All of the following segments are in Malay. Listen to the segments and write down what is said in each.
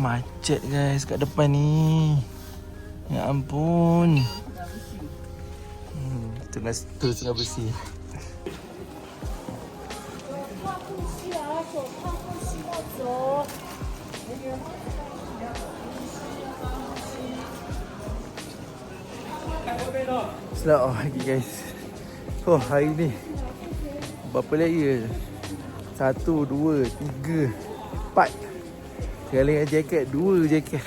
Macet guys kat depan ni. Ya ampun. Tengah bersih. Selamat pagi guys. Hari ni berapa layer? 1, 2, 3, 4. Sekali dengan jaket, 2 jaket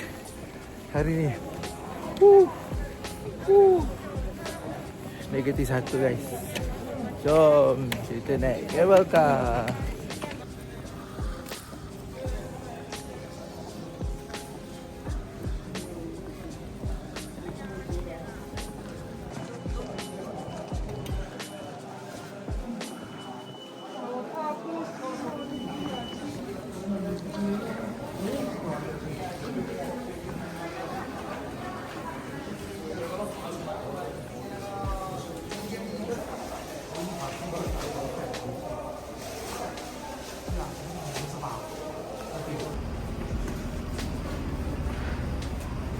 hari ni. Negatif 1 guys. Jom kita naik cable car.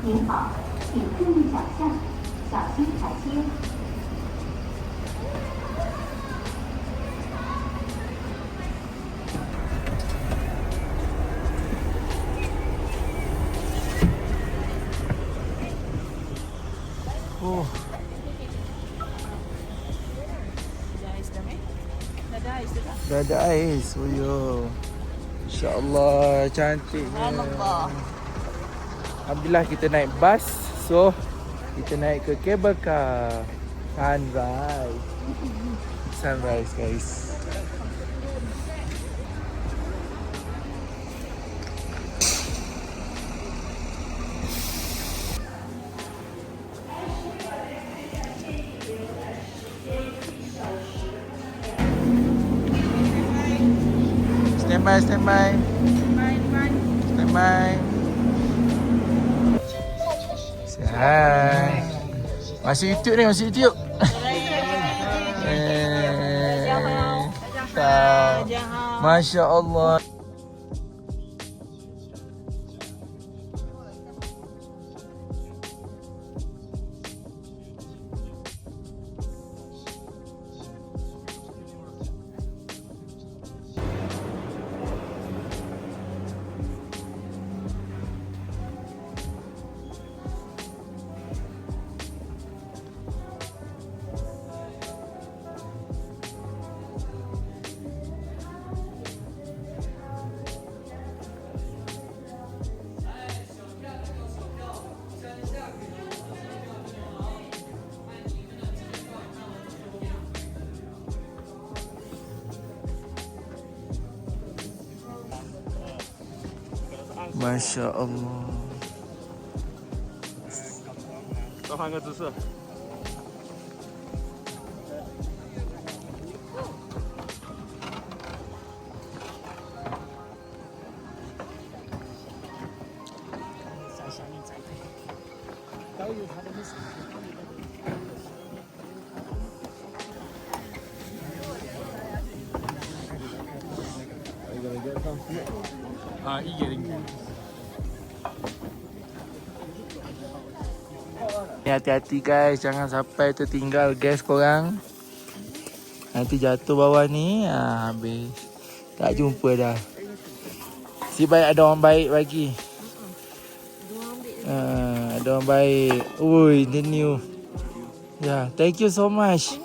您好，请注意脚下，小心台阶。Dah ada ais. Oh yo. InsyaAllah cantiknya. Alhamdulillah kita naik bas. So kita naik ke cable car. Sunrise guys. Stand by. Hai. Masih YouTube ni, masih YouTube. Masya Allah. Masya Allah. 再换个姿势。都有它的历史。啊，1个0。 Hati-hati guys, jangan sampai tertinggal gas korang. Nanti jatuh bawah ni, habis. Tak jumpa dah. Si baik ada orang baik bagi. Ada orang baik. Ui, the new. Yeah, thank you so much.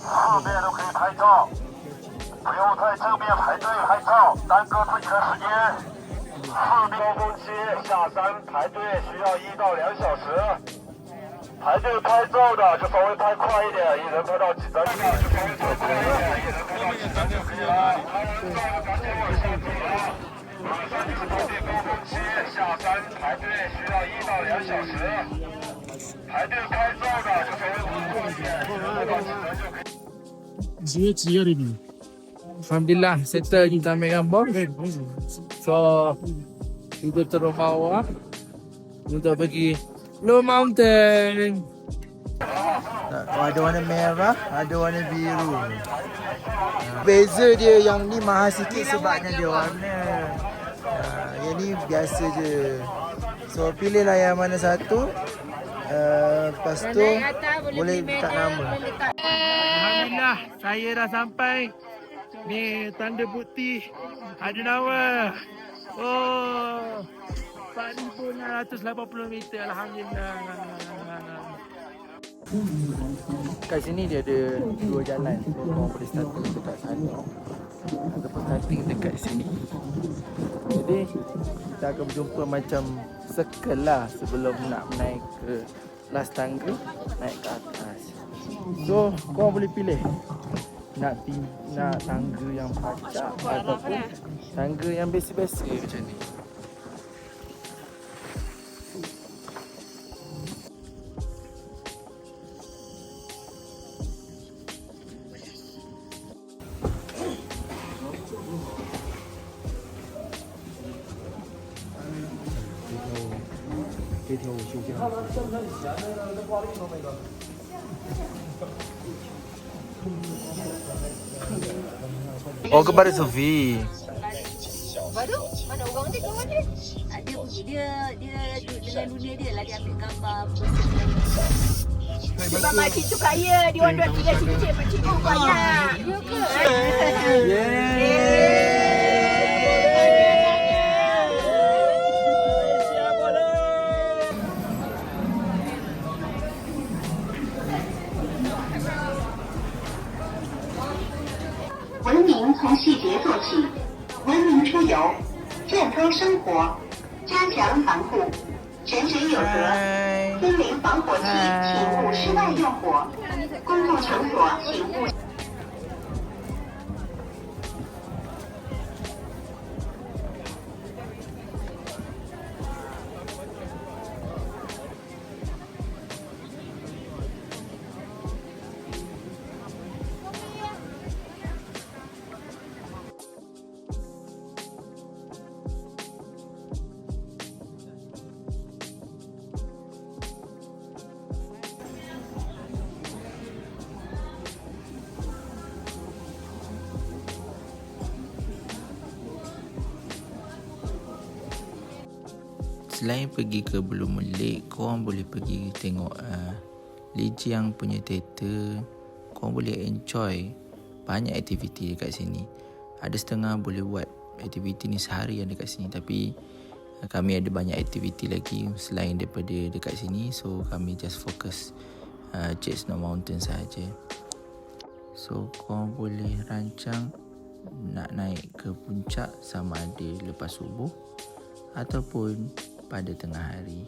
四边都可以拍照，不用在正面排队拍照，耽搁自己的时间。四边高峰期下山排队需要1到2小时，排队拍照的就稍微拍快一点，一人拍到几张就稍微拍快一点，一人拍到几张就可以了。拍完照了赶紧往上走了。马上就是高点高峰期，下山排队需要1到2小时，排队拍照的就稍微拍快一点，一人拍到几张就可以。几月的你？ Alhamdulillah, settle kita ambil gambar. So, kita turun bawah untuk pergi Blue Mountain. Ada warna merah, ada warna biru. Beza dia yang ni mahal sikit sebabnya dia warna. Yang ni biasa je. So, pilihlah yang mana satu. Lepas tu boleh letak nama. Alhamdulillah, saya dah sampai. Ni tanda bukti ada nama. Oh, 4,680 meter. Alhamdulillah. Kat sini dia ada 2 jalan. So, korang boleh starting dekat sana ataupun starting dekat sini. Jadi, kita akan berjumpa macam circle lah sebelum nak naik ke last tangga, naik ke atas. So, korang boleh pilih nak tangga yang pacak ataupun tangga yang biasa-biasa macam ni. Oh, kepada Sofi. Baru mana orang dia kawan dia? Dia pergi dia dengan dunia dia lah dia ambil gambar. Sebab makcik tu kaya, dia orang 2-3 cincin makcik tu banyak. Ya ke? Yeah. 从细节做起，文明出游，健康生活，加强防护，泉水有责，森林防火器，请勿室外用火，公共场所请勿。Selain pergi ke Blue Moon Lake, korang boleh pergi tengok Lijiang punya teater. Korang boleh enjoy banyak aktiviti dekat sini. Ada setengah boleh buat aktiviti ni seharian dekat sini, tapi kami ada banyak aktiviti lagi selain daripada dekat sini. So kami just fokus Jade Snow Mountain sahaja. So korang boleh rancang nak naik ke puncak sama ada lepas subuh ataupun pada tengah hari.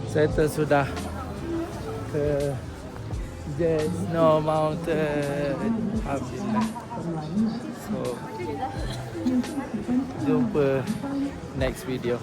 Saya sudah ke Jade Snow Mountain. Alhamdulillah. So, jumpa next video.